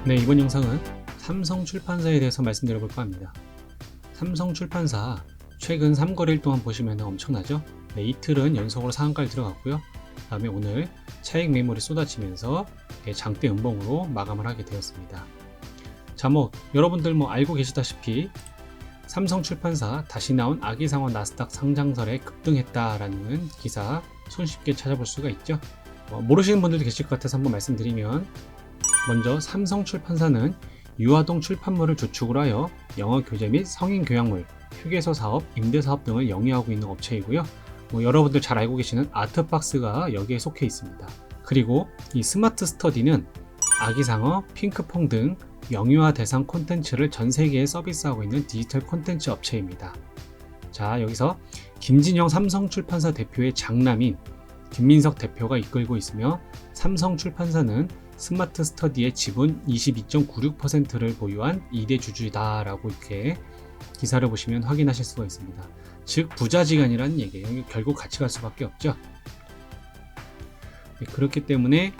네, 이번 영상은 삼성출판사에 대해서 말씀드려볼까 합니다. 삼성출판사 최근 3거래일 동안 보시면 엄청나죠? 네, 이틀은 연속으로 상한가를 들어갔고요. 그 다음에 오늘 차익 매물이 쏟아지면서 장대 음봉으로 마감을 하게 되었습니다. 자, 여러분들 알고 계시다시피 삼성출판사 다시 나온 아기상어 나스닥 상장설에 급등했다라는 기사 손쉽게 찾아볼 수가 있죠. 모르시는 분들도 계실 것 같아서 한번 말씀드리면, 먼저 삼성출판사는 유아동 출판물을 주축으로 하여 영어 교재 및 성인 교양물, 휴게소 사업, 임대 사업 등을 영위하고 있는 업체이고요. 여러분들 잘 알고 계시는 아트박스가 여기에 속해 있습니다. 그리고 이 스마트 스터디는 아기상어, 핑크퐁 등 영유아 대상 콘텐츠를 전 세계에 서비스하고 있는 디지털 콘텐츠 업체입니다. 자, 여기서 김진영 삼성출판사 대표의 장남인 김민석 대표가 이끌고 있으며, 삼성출판사는 스마트 스터디의 지분 22.96%를 보유한 2대 주주다라고 이렇게 기사를 보시면 확인하실 수가 있습니다. 즉 부자지간이라는 얘기예요. 결국 같이 갈 수밖에 없죠. 네, 그렇기 때문에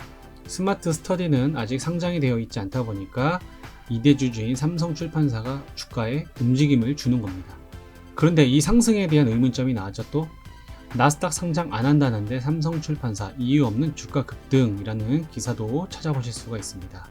스마트 스터디는 아직 상장이 되어 있지 않다 보니까 2대 주주인 삼성출판사가 주가에 움직임을 주는 겁니다. 그런데 이 상승에 대한 의문점이 나왔죠. 또 나스닥 상장 안 한다는데 삼성출판사 이유 없는 주가 급등이라는 기사도 찾아보실 수가 있습니다.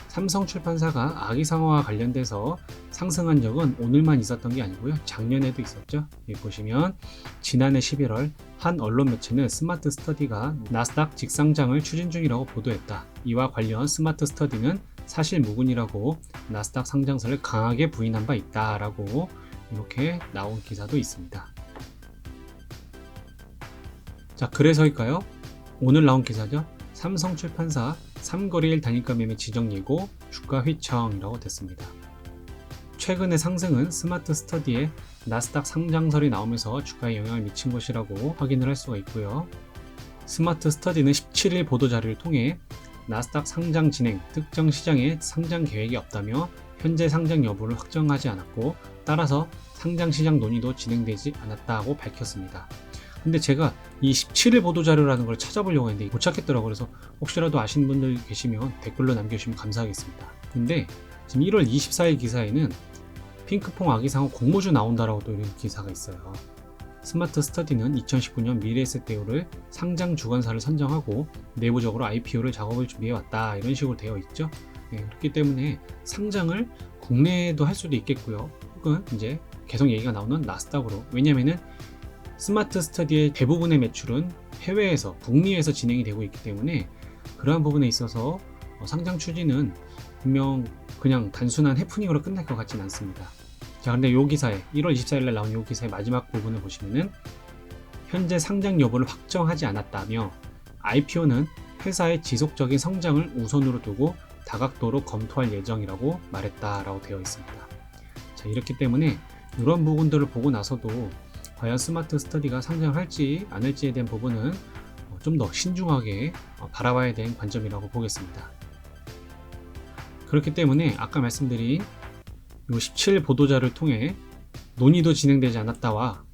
삼성출판사가 아기상어와 관련돼서 상승한 적은 오늘만 있었던 게 아니고요. 작년에도 있었죠. 여기 보시면 지난해 11월 한 언론 매체는 스마트 스터디가 나스닥 직상장을 추진 중이라고 보도했다. 이와 관련 스마트 스터디는 사실 무근이라고 나스닥 상장설을 강하게 부인한 바 있다라고 이렇게 나온 기사도 있습니다. 자, 그래서일까요? 오늘 나온 기사죠. 삼성출판사 3거래일 단일가 매매 지정 예고 주가 휘청이라고 됐습니다. 최근의 상승은 스마트 스터디의 나스닥 상장설이 나오면서 주가에 영향을 미친 것이라고 확인을 할 수가 있고요. 스마트 스터디는 17일 보도자료를 통해 나스닥 상장 진행, 특정 시장에 상장 계획이 없다며 현재 상장 여부를 확정하지 않았고, 따라서 상장 시장 논의도 진행되지 않았다고 밝혔습니다. 근데 제가 이 17일 보도자료라는 걸 찾아보려고 했는데 못 찾겠더라고요. 그래서 혹시라도 아시는 분들 계시면 댓글로 남겨주시면 감사하겠습니다. 근데 지금 1월 24일 기사에는 핑크퐁 아기상어 공모주 나온다라고 또 이런 기사가 있어요. 스마트 스터디는 2019년 미래에셋대우를 상장 주관사를 선정하고 내부적으로 IPO를 작업을 준비해왔다, 이런 식으로 되어 있죠. 네, 그렇기 때문에 상장을 국내에도 할 수도 있겠고요. 혹은 이제 계속 얘기가 나오는 나스닥으로, 왜냐면은 스마트 스터디의 대부분의 매출은 해외에서, 북미에서 진행이 되고 있기 때문에 그러한 부분에 있어서 상장 추진은 분명 그냥 단순한 해프닝으로 끝날 것 같진 않습니다. 자, 근데 이 기사에 1월 24일에 나온 이 기사의 마지막 부분을 보시면은 현재 상장 여부를 확정하지 않았다며 IPO는 회사의 지속적인 성장을 우선으로 두고 다각도로 검토할 예정이라고 말했다라고 되어 있습니다. 자, 이렇기 때문에 이런 부분들을 보고 나서도 과연 스마트 스터디가 상장할지 안 할지에 대한 부분은 좀 더 신중하게 바라봐야 되는 관점이라고 보겠습니다. 그렇기 때문에 아까 말씀드린 이 17 보도자를 통해 논의도 진행되지 않았다와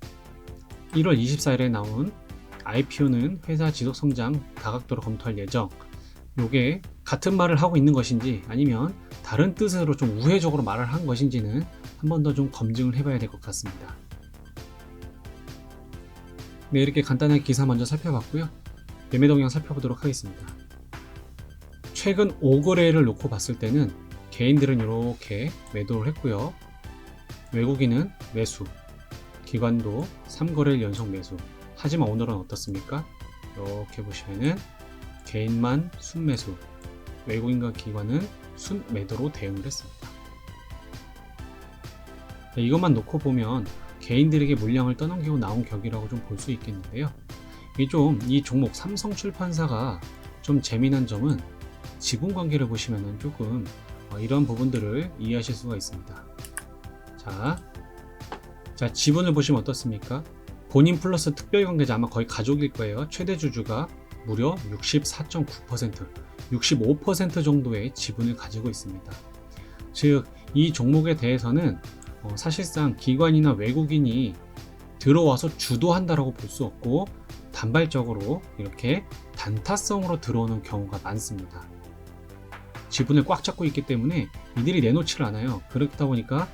1월 24일에 나온 IPO는 회사 지속 성장 다각도로 검토할 예정, 요게 같은 말을 하고 있는 것인지 아니면 다른 뜻으로 좀 우회적으로 말을 한 것인지는 한 번 더 좀 검증을 해봐야 될 것 같습니다. 네, 이렇게 간단하게 기사 먼저 살펴봤고요. 매매 동향 살펴보도록 하겠습니다. 최근 5거래를 놓고 봤을 때는 개인들은 이렇게 매도를 했고요. 외국인은 매수, 기관도 3거래일 연속 매수. 하지만 오늘은 어떻습니까? 이렇게 보시면은 개인만 순매수, 외국인과 기관은 순매도로 대응을 했습니다. 네, 이것만 놓고 보면 개인들에게 물량을 떠넘기고 나온 격이라고 좀 볼 수 있겠는데요. 이 종목 삼성출판사가 좀 재미난 점은 지분 관계를 보시면은 조금 이런 부분들을 이해하실 수가 있습니다. 자, 지분을 보시면 어떻습니까? 본인 플러스 특별관계자, 아마 거의 가족일 거예요. 최대 주주가 무려 64.9%, 65% 정도의 지분을 가지고 있습니다. 즉, 이 종목에 대해서는 사실상 기관이나 외국인이 들어와서 주도한다라고 볼 수 없고 단발적으로 이렇게 단타성으로 들어오는 경우가 많습니다. 지분을 꽉 잡고 있기 때문에 이들이 내놓지를 않아요. 그렇다 보니까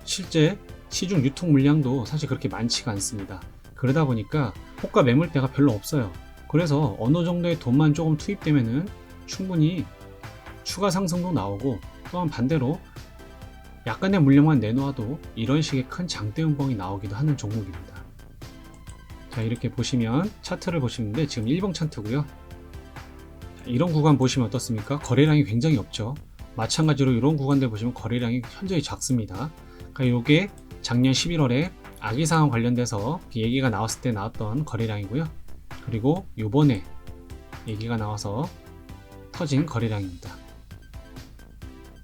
실제 시중 유통 물량도 사실 그렇게 많지가 않습니다. 그러다 보니까 호가 매물대가 별로 없어요. 그래서 어느 정도의 돈만 조금 투입되면은 충분히 추가 상승도 나오고, 또한 반대로 약간의 물량만 내놓아도 이런 식의 큰 장대 음봉이 나오기도 하는 종목입니다. 자, 이렇게 보시면 차트를 보시는데 지금 1봉 차트고요. 이런 구간 보시면 어떻습니까? 거래량이 굉장히 없죠. 마찬가지로 이런 구간들 보시면 거래량이 현저히 작습니다. 그러니까 이게 작년 11월에 아기상황 관련돼서 얘기가 나왔을 때 나왔던 거래량이고요. 그리고 요번에 얘기가 나와서 터진 거래량입니다.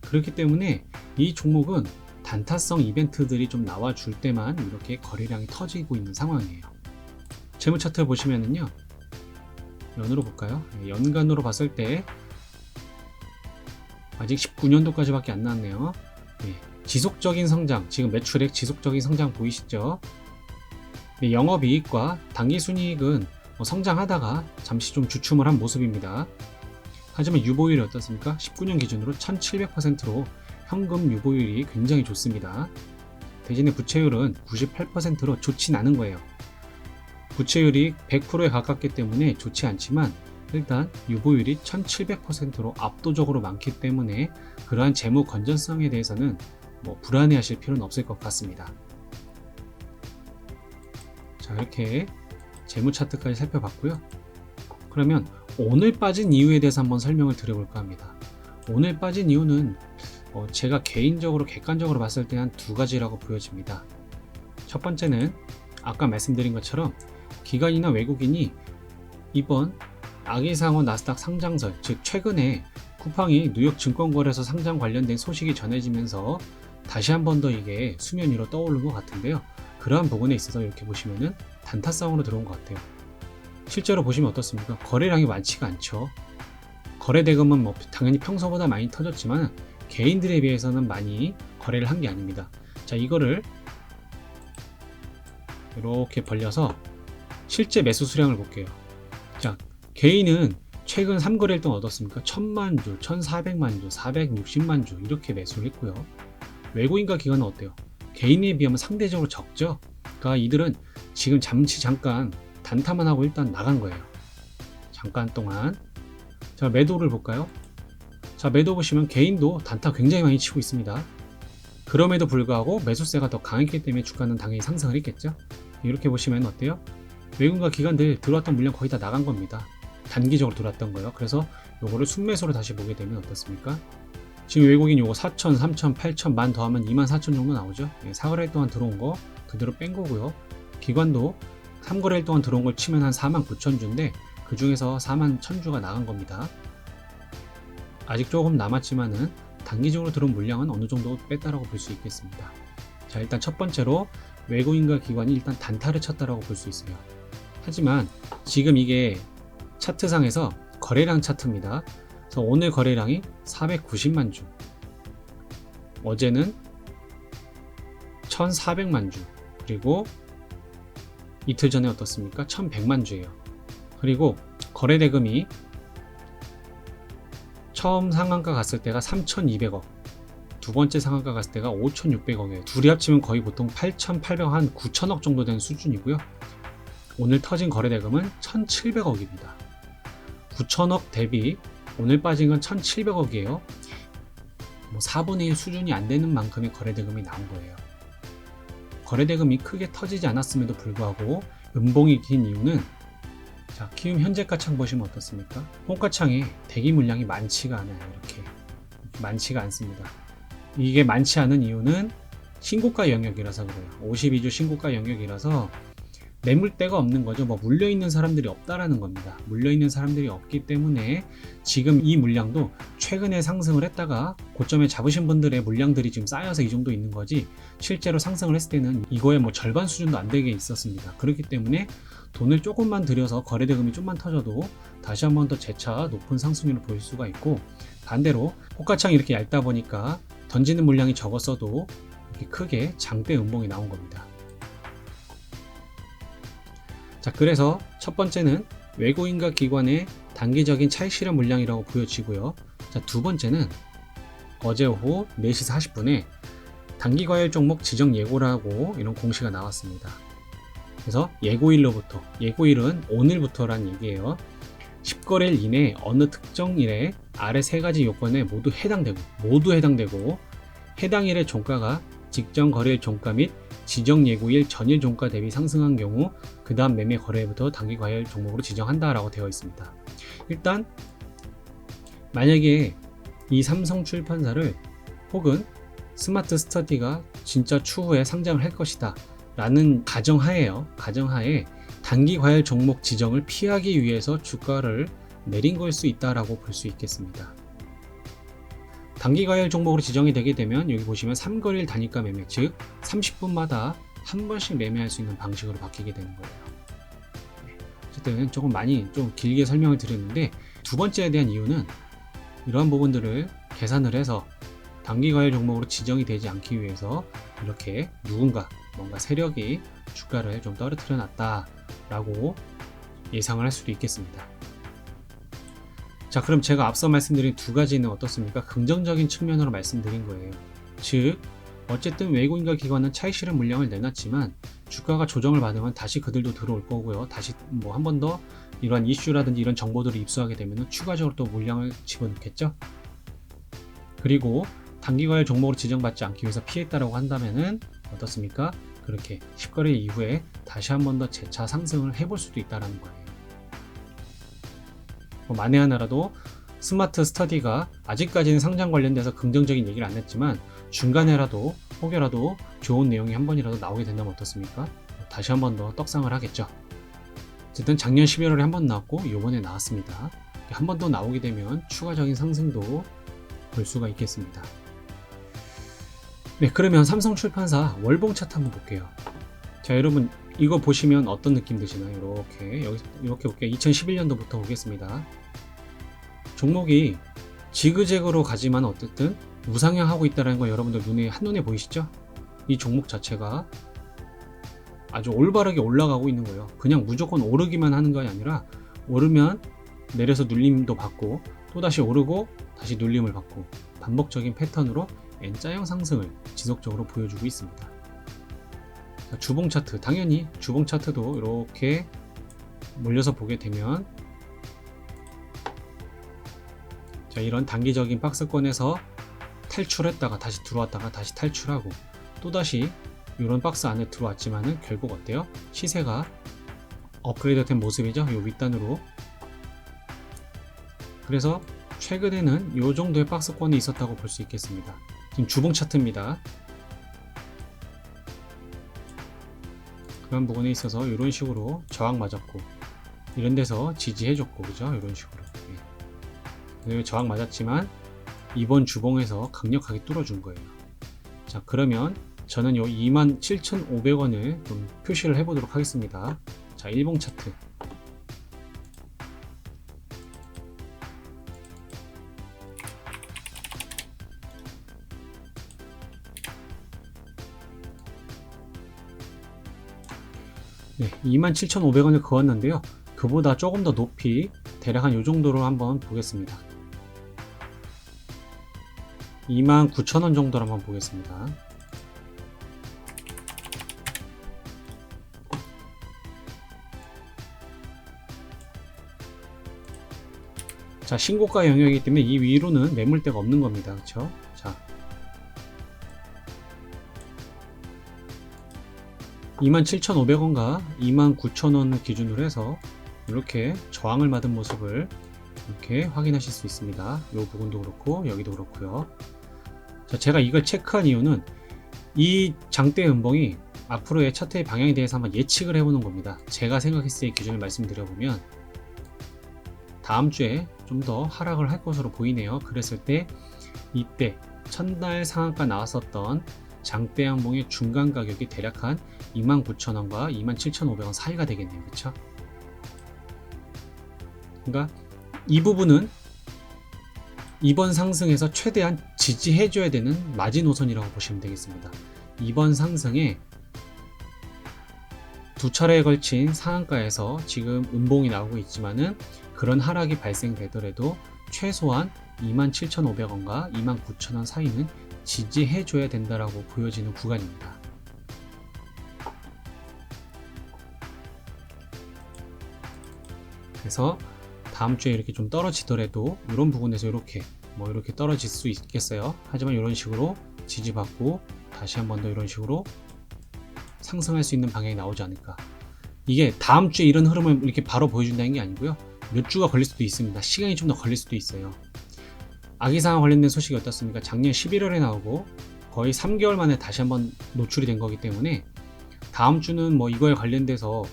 그렇기 때문에 이 종목은 단타성 이벤트들이 좀 나와줄 때만 이렇게 거래량이 터지고 있는 상황이에요. 재무 차트 보시면은요, 연으로 볼까요? 연간으로 봤을 때 아직 19년도까지밖에 안 나왔네요. 지속적인 성장, 지금 매출액 지속적인 성장 보이시죠? 영업이익과 당기순이익은 성장하다가 잠시 좀 주춤을 한 모습입니다. 하지만 유보율이 어떻습니까? 19년 기준으로 1700%로 현금 유보율이 굉장히 좋습니다. 대신에 부채율은 98%로 좋진 않은 거예요. 부채율이 100%에 가깝기 때문에 좋지 않지만 일단 유보율이 1700%로 압도적으로 많기 때문에 그러한 재무 건전성에 대해서는 불안해 하실 필요는 없을 것 같습니다. 자, 이렇게 재무 차트까지 살펴봤고요. 그러면 오늘 빠진 이유에 대해서 한번 설명을 드려볼까 합니다. 오늘 빠진 이유는 제가 개인적으로 객관적으로 봤을 때 한 두 가지라고 보여집니다. 첫 번째는 아까 말씀드린 것처럼 기관이나 외국인이 이번 아기상어 나스닥 상장설, 즉 최근에 쿠팡이 뉴욕 증권거래소 상장 관련된 소식이 전해지면서 다시 한 번 더 이게 수면 위로 떠오른 것 같은데요. 그러한 부분에 있어서 이렇게 보시면은 단타성으로 들어온 것 같아요. 실제로 보시면 어떻습니까? 거래량이 많지가 않죠. 거래 대금은 당연히 평소보다 많이 터졌지만 개인들에 비해서는 많이 거래를 한 게 아닙니다. 자, 이거를 이렇게 벌려서 실제 매수 수량을 볼게요. 자, 개인은 최근 3거래일 동안 얻었습니까? 1000만 주, 1400만 주, 460만 주 이렇게 매수를 했고요. 외국인과 기관은 어때요? 개인에 비하면 상대적으로 적죠. 그러니까 이들은 지금 잠깐 단타만 하고 일단 나간 거예요. 잠깐 동안. 자, 매도를 볼까요? 자, 매도 보시면 개인도 단타 굉장히 많이 치고 있습니다. 그럼에도 불구하고 매수세가 더 강했기 때문에 주가는 당연히 상승을 했겠죠. 이렇게 보시면 어때요? 외국인과 기관들 들어왔던 물량 거의 다 나간 겁니다. 단기적으로 들어왔던 거예요. 그래서 요거를 순매수로 다시 보게 되면 어떻습니까? 지금 외국인 요거 4천, 3천, 8천, 만 더하면 2만 4천 정도 나오죠. 4거래일 동안 들어온 거 그대로 뺀 거고요. 기관도 3거래일 동안 들어온 걸 치면 한 4만 9천 주인데 그 중에서 4만 1천 주가 나간 겁니다. 아직 조금 남았지만은 단기적으로 들어온 물량은 어느 정도 뺐다라고 볼 수 있겠습니다. 자, 일단 첫 번째로 외국인과 기관이 일단 단타를 쳤다라고 볼 수 있어요. 하지만 지금 이게 차트상에서 거래량 차트입니다. 그래서 오늘 거래량이 490만 주, 어제는 1400만 주, 그리고 이틀 전에 어떻습니까? 1100만 주예요. 그리고 거래대금이 처음 상한가 갔을 때가 3200억, 두 번째 상한가 갔을 때가 5600억이에요. 둘이 합치면 거의 보통 8800억, 한 9000억 정도 되는 수준이고요. 오늘 터진 거래대금은 1700억입니다. 9000억 대비 오늘 빠진 건 1700억이에요. 4분의 1 수준이 안 되는 만큼의 거래대금이 나온 거예요. 거래대금이 크게 터지지 않았음에도 불구하고 음봉이 긴 이유는, 자, 키움 현재가창 보시면 어떻습니까? 홍가창에 대기 물량이 많지가 않아요. 이렇게 많지가 않습니다. 이게 많지 않은 이유는 신고가 영역이라서 그래요. 52주 신고가 영역이라서 매물대가 없는 거죠. 물려있는 사람들이 없다라는 겁니다. 물려있는 사람들이 없기 때문에 지금 이 물량도 최근에 상승을 했다가 고점에 잡으신 분들의 물량들이 지금 쌓여서 이 정도 있는 거지, 실제로 상승을 했을 때는 이거의 절반 수준도 안 되게 있었습니다. 그렇기 때문에 돈을 조금만 들여서 거래대금이 좀만 터져도 다시 한 번 더 재차 높은 상승률을 보일 수가 있고, 반대로 호가창이 이렇게 얇다 보니까 던지는 물량이 적었어도 이렇게 크게 장대 음봉이 나온 겁니다. 자, 그래서 첫 번째는 외국인과 기관의 단기적인 차익 실현 물량이라고 보여지고요. 자, 두 번째는 어제 오후 4시 40분에 단기과열 종목 지정 예고라고 이런 공시가 나왔습니다. 그래서 예고일로부터, 예고일은 오늘부터란 얘기예요. 10거래일 이내 어느 특정 일에 아래 세 가지 요건에 모두 해당되고 해당 일의 종가가 직전 거래일 종가 및 지정 예고일 전일 종가 대비 상승한 경우 그 다음 매매 거래일부터 단기과열 종목으로 지정한다라고 되어 있습니다. 일단 만약에 이 삼성출판사를 혹은 스마트 스터디가 진짜 추후에 상장을 할 것이다 라는 가정하에 단기과열 종목 지정을 피하기 위해서 주가를 내린 걸 수 있다라고 볼 수 있겠습니다. 단기과열 종목으로 지정이 되게 되면 여기 보시면 3거래일 단위가 매매, 즉 30분마다 한 번씩 매매할 수 있는 방식으로 바뀌게 되는 거예요. 어쨌든 조금 좀 길게 설명을 드렸는데, 두 번째에 대한 이유는 이러한 부분들을 계산을 해서 단기과열 종목으로 지정이 되지 않기 위해서 이렇게 뭔가 세력이 주가를 좀 떨어뜨려 놨다라고 예상을 할 수도 있겠습니다. 자, 그럼 제가 앞서 말씀드린 두 가지는 어떻습니까? 긍정적인 측면으로 말씀드린 거예요. 즉, 어쨌든 외국인과 기관은 차익 실현 물량을 내놨지만 주가가 조정을 받으면 다시 그들도 들어올 거고요. 다시 한 번 더 이러한 이슈라든지 이런 정보들을 입수하게 되면 추가적으로 또 물량을 집어넣겠죠. 그리고 단기과열 종목으로 지정받지 않기 위해서 피했다라고 한다면은 어떻습니까? 그렇게 10거래 이후에 다시 한 번 더 재차 상승을 해볼 수도 있다는 거예요. 만에 하나라도 스마트 스터디가 아직까지는 상장 관련돼서 긍정적인 얘기를 안 했지만 중간에라도 혹여라도 좋은 내용이 한 번이라도 나오게 된다면 어떻습니까? 다시 한 번 더 떡상을 하겠죠. 어쨌든 작년 11월에 한 번 나왔고 이번에 나왔습니다. 한 번 더 나오게 되면 추가적인 상승도 볼 수가 있겠습니다. 네, 그러면 삼성출판사 월봉 차트 한번 볼게요. 자, 여러분 이거 보시면 어떤 느낌 드시나요? 이렇게 볼게요. 2011년도부터 보겠습니다. 종목이 지그재그로 가지만 어쨌든 우상향하고 있다는 거 여러분들 한눈에 보이시죠? 이 종목 자체가 아주 올바르게 올라가고 있는 거예요. 그냥 무조건 오르기만 하는 것이 아니라 오르면 내려서 눌림도 받고 또다시 오르고 다시 눌림을 받고 반복적인 패턴으로 N자형 상승을 지속적으로 보여주고 있습니다. 자, 주봉 차트, 당연히 주봉 차트도 이렇게 몰려서 보게 되면 자, 이런 단기적인 박스권에서 탈출했다가 다시 들어왔다가 다시 탈출하고 또다시 이런 박스 안에 들어왔지만은 결국 어때요? 시세가 업그레이드 된 모습이죠. 요 윗단으로. 그래서 최근에는 이 정도의 박스권이 있었다고 볼 수 있겠습니다. 지금 주봉 차트입니다. 그런 부분에 있어서 이런 식으로 저항 맞았고 이런 데서 지지해줬고 그죠? 이런 식으로. 네. 저항 맞았지만 이번 주봉에서 강력하게 뚫어준 거예요. 자, 그러면 저는 요 27,500원을 좀 표시를 해보도록 하겠습니다. 자, 일봉 차트. 네, 27,500원을 그었는데요. 그보다 조금 더 높이 대략 한 요 정도로 한번 보겠습니다. 29,000원 정도로 한번 보겠습니다. 자, 신고가 영역이기 때문에 이 위로는 매물대가 없는 겁니다. 그렇죠? 자, 27,500원과 29,000원 기준으로 해서 이렇게 저항을 받은 모습을 이렇게 확인하실 수 있습니다. 이 부분도 그렇고 여기도 그렇고요. 자, 제가 이걸 체크한 이유는 이 장대 음봉이 앞으로의 차트의 방향에 대해서 한번 예측을 해보는 겁니다. 제가 생각했을 때 기준을 말씀드려보면 다음 주에 좀 더 하락을 할 것으로 보이네요. 그랬을 때 이때 첫날 상한가 나왔었던 장대 양봉의 중간 가격이 대략 한 29,000원과 27,500원 사이가 되겠네요. 그쵸? 그러니까 이 부분은 이번 상승에서 최대한 지지해줘야 되는 마지노선이라고 보시면 되겠습니다. 이번 상승에 두 차례에 걸친 상한가에서 지금 음봉이 나오고 있지만은 그런 하락이 발생되더라도 최소한 27,500원과 29,000원 사이는 지지해줘야 된다라고 보여지는 구간입니다. 그래서 다음 주에 이렇게 좀 떨어지더라도 이런 부분에서 이렇게 이렇게 떨어질 수 있겠어요. 하지만 이런 식으로 지지받고 다시 한 번 더 이런 식으로 상승할 수 있는 방향이 나오지 않을까. 이게 다음 주에 이런 흐름을 이렇게 바로 보여준다는 게 아니고요. 몇 주가 걸릴 수도 있습니다. 시간이 좀 더 걸릴 수도 있어요. 아기상어 관련된 소식이 어떻습니까? 작년 11월에 나오고 거의 3개월 만에 다시 한번 노출이 된 거기 때문에 다음 주는 이거에 관련돼서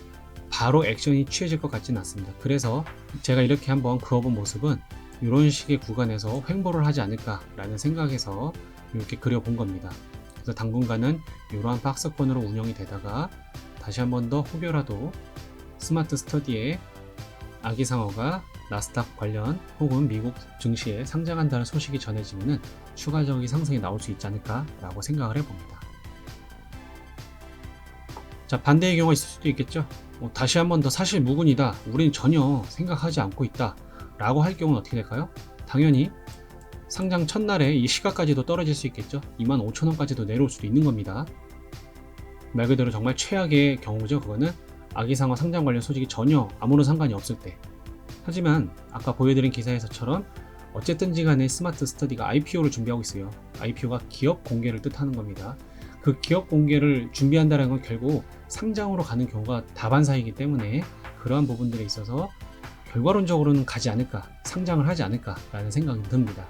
바로 액션이 취해질 것 같지는 않습니다. 그래서 제가 이렇게 한번 그어본 모습은 이런 식의 구간에서 횡보를 하지 않을까라는 생각에서 이렇게 그려본 겁니다. 그래서 당분간은 이러한 박스권으로 운영이 되다가 다시 한 번 더 혹여라도 스마트 스터디에 아기상어가 나스닥 관련 혹은 미국 증시에 상장한다는 소식이 전해지면 추가적인 상승이 나올 수 있지 않을까라고 생각을 해봅니다. 자, 반대의 경우가 있을 수도 있겠죠. 다시 한 번 더 사실 무근이다, 우린 전혀 생각하지 않고 있다 라고 할 경우는 어떻게 될까요? 당연히 상장 첫날에 이 시가까지도 떨어질 수 있겠죠. 25,000원까지도 내려올 수도 있는 겁니다. 말 그대로 정말 최악의 경우죠. 그거는 아기상어 상장 관련 소식이 전혀 아무런 상관이 없을 때. 하지만 아까 보여드린 기사에서처럼 어쨌든지 간에 스마트 스터디가 IPO를 준비하고 있어요. IPO가 기업 공개를 뜻하는 겁니다. 그 기업 공개를 준비한다는 건 결국 상장으로 가는 경우가 다반사이기 때문에 그러한 부분들에 있어서 결과론적으로는 가지 않을까, 상장을 하지 않을까라는 생각이 듭니다.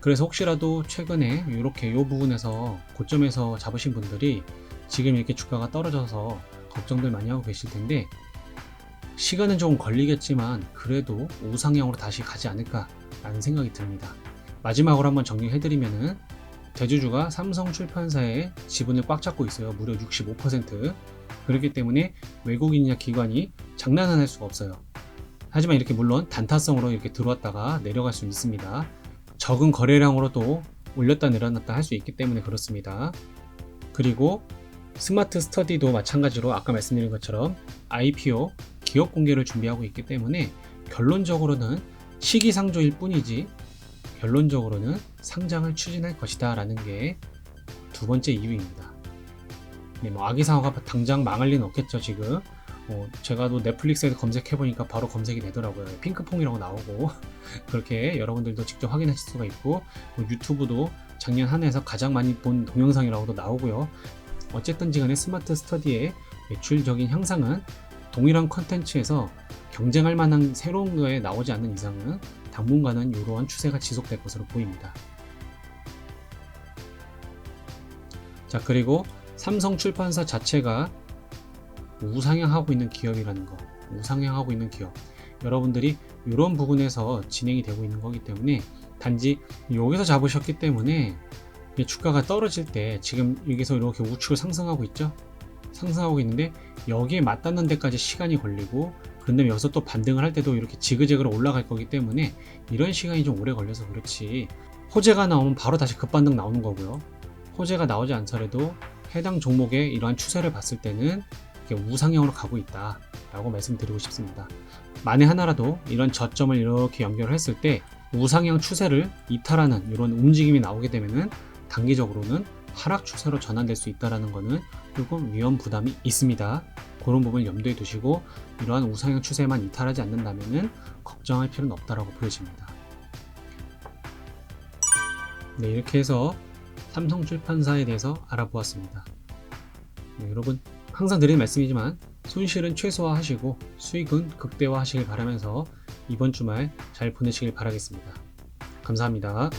그래서 혹시라도 최근에 이렇게 이 부분에서 고점에서 잡으신 분들이 지금 이렇게 주가가 떨어져서 걱정들 많이 하고 계실 텐데 시간은 조금 걸리겠지만 그래도 우상향으로 다시 가지 않을까라는 생각이 듭니다. 마지막으로 한번 정리해드리면은 대주주가 삼성출판사의 지분을 꽉 잡고 있어요. 무려 65%. 그렇기 때문에 외국인이나 기관이 장난은 할 수가 없어요. 하지만 이렇게 물론 단타성으로 이렇게 들어왔다가 내려갈 수 있습니다. 적은 거래량으로도 올렸다 내려놨다 할 수 있기 때문에 그렇습니다. 그리고 스마트 스터디도 마찬가지로 아까 말씀드린 것처럼 IPO 기업 공개를 준비하고 있기 때문에 결론적으로는 시기상조일 뿐이지 결론적으로는 상장을 추진할 것이다 라는 게 두 번째 이유입니다. 네, 아기상어가 당장 망할 리는 없겠죠. 지금 제가 또 넷플릭스에서 검색해보니까 바로 검색이 되더라고요. 핑크퐁이라고 나오고 그렇게 여러분들도 직접 확인하실 수가 있고 유튜브도 작년 한 해에서 가장 많이 본 동영상이라고도 나오고요. 어쨌든지 간에 스마트 스터디의 매출적인 향상은 동일한 컨텐츠에서 경쟁할 만한 새로운 거에 나오지 않는 이상은 당분간은 이러한 추세가 지속될 것으로 보입니다. 자, 그리고 삼성출판사 자체가 우상향하고 있는 기업이라는 거, 우상향하고 있는 기업, 여러분들이 이런 부분에서 진행이 되고 있는 거기 때문에 단지 여기서 잡으셨기 때문에 주가가 떨어질 때 지금 여기서 이렇게 우측을 상승하고 있죠. 상승하고 있는데 여기에 맞닿는 데까지 시간이 걸리고 그런데 여기서 또 반등을 할 때도 이렇게 지그재그로 올라갈 거기 때문에 이런 시간이 좀 오래 걸려서 그렇지 호재가 나오면 바로 다시 급반등 나오는 거고요. 호재가 나오지 않더라도 해당 종목의 이러한 추세를 봤을 때는 우상향으로 가고 있다 라고 말씀드리고 싶습니다. 만에 하나라도 이런 저점을 이렇게 연결을 했을 때 우상향 추세를 이탈하는 이런 움직임이 나오게 되면은 단기적으로는 하락 추세로 전환될 수 있다는 것은 조금 위험 부담이 있습니다. 그런 부분을 염두에 두시고 이러한 우상향 추세만 이탈하지 않는다면 걱정할 필요는 없다라고 보여집니다. 네, 이렇게 해서 삼성출판사에 대해서 알아보았습니다. 네, 여러분 항상 드리는 말씀이지만 손실은 최소화하시고 수익은 극대화하시길 바라면서 이번 주말 잘 보내시길 바라겠습니다. 감사합니다.